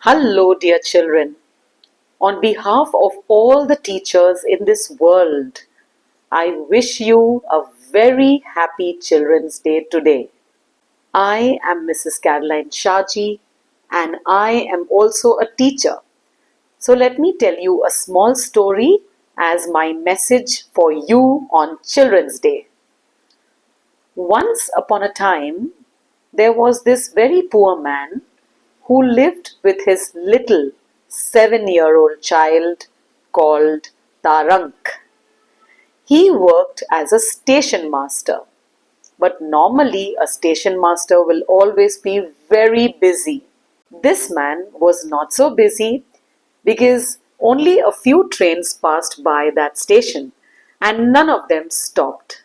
Hello, dear children. On behalf of all the teachers in this world, I wish you a very happy Children's Day today. I am Mrs. Caroline Shaji and I am also a teacher. So let me tell you a small story as my message for you on Children's Day. Once upon a time, there was this very poor man who lived with his little 7-year-old child called Tarank. He worked as a station master, but normally a station master will always be very busy. This man was not so busy because only a few trains passed by that station and none of them stopped.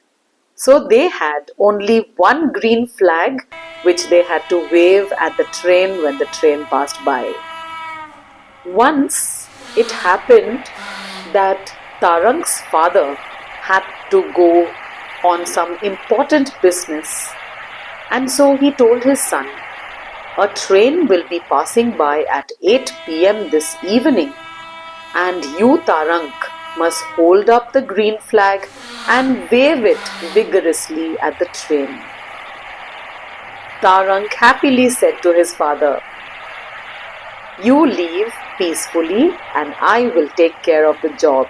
So they had only one green flag which they had to wave at the train when the train passed by. Once it happened that Tarank's father had to go on some important business, and so he told his son, "A train will be passing by at 8 p.m. this evening, and you, Tarank, must hold up the green flag and wave it vigorously at the train." Tarank happily said to his father, "You leave peacefully and I will take care of the job."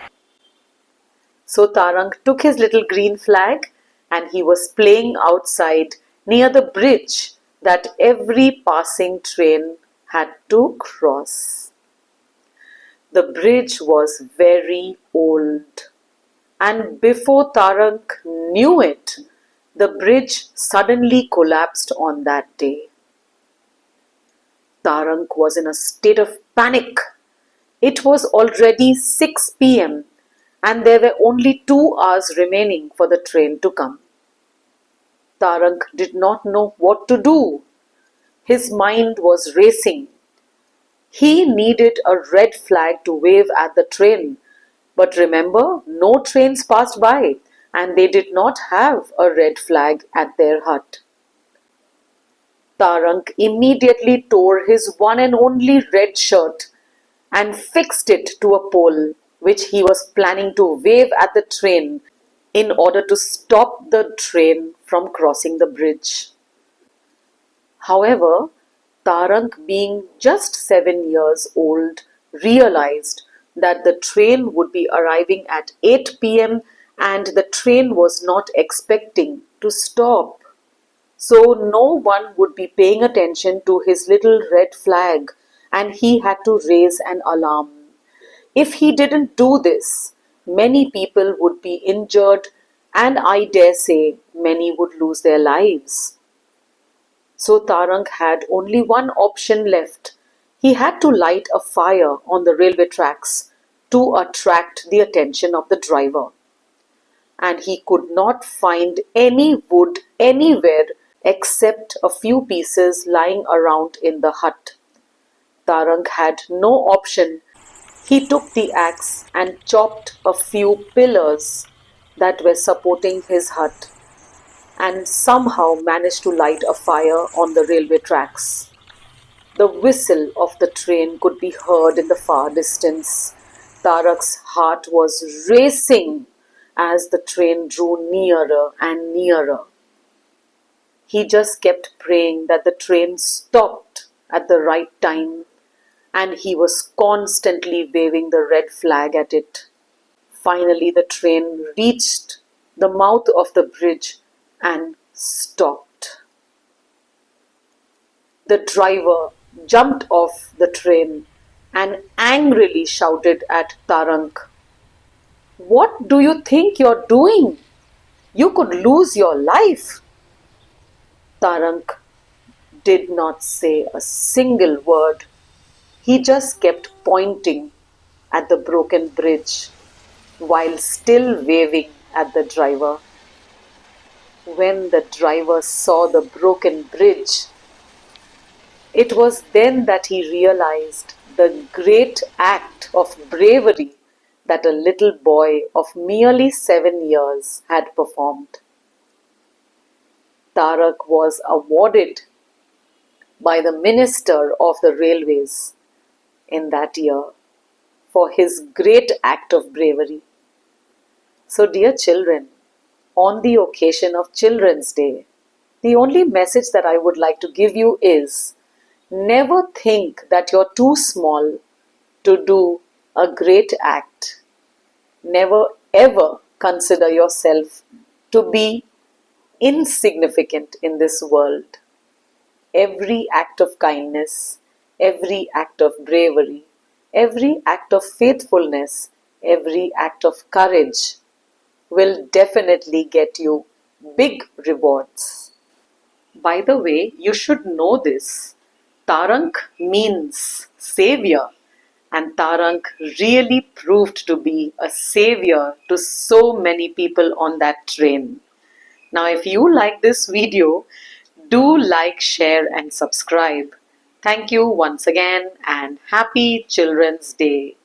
So Tarank took his little green flag and he was playing outside near the bridge that every passing train had to cross. The bridge was very old, and before Tarank knew it, the bridge suddenly collapsed on that day. Tarank was in a state of panic. It was already 6 p.m. and there were only 2 hours remaining for the train to come. Tarank did not know what to do. His mind was racing. He needed a red flag to wave at the train. But remember, no trains passed by and they did not have a red flag at their hut. Tarank immediately tore his one and only red shirt and fixed it to a pole which he was planning to wave at the train in order to stop the train from crossing the bridge. However, Tarank, being just 7 years old, realized that the train would be arriving at 8 p.m. and the train was not expecting to stop. So no one would be paying attention to his little red flag and he had to raise an alarm. If he didn't do this, many people would be injured and I dare say many would lose their lives. So Tarank had only one option left. He had to light a fire on the railway tracks to attract the attention of the driver. And he could not find any wood anywhere except a few pieces lying around in the hut. Tarank had no option. He took the axe and chopped a few pillars that were supporting his hut and somehow managed to light a fire on the railway tracks. The whistle of the train could be heard in the far distance. Tarank's heart was racing as the train drew nearer and nearer. He just kept praying that the train stopped at the right time, and he was constantly waving the red flag at it. Finally, the train reached the mouth of the bridge and stopped. The driver jumped off the train and angrily shouted at Tarank, "What do you think you're doing? You could lose your life." Tarank did not say a single word. He just kept pointing at the broken bridge while still waving at the driver. When the driver saw the broken bridge, it was then that he realized the great act of bravery that a little boy of merely 7 years had performed. Tarank was awarded by the Minister of the Railways in that year for his great act of bravery. So, dear children, on the occasion of Children's Day, the only message that I would like to give you is never think that you're too small to do a great act. Never ever consider yourself to be insignificant in this world. Every act of kindness, every act of bravery, every act of faithfulness, every act of courage will definitely get you big rewards. By the way, you should know this. Tarang means savior, and Tarang really proved to be a savior to so many people on that train. Now, if you like this video, do like, share, and subscribe. Thank you once again, and happy Children's Day.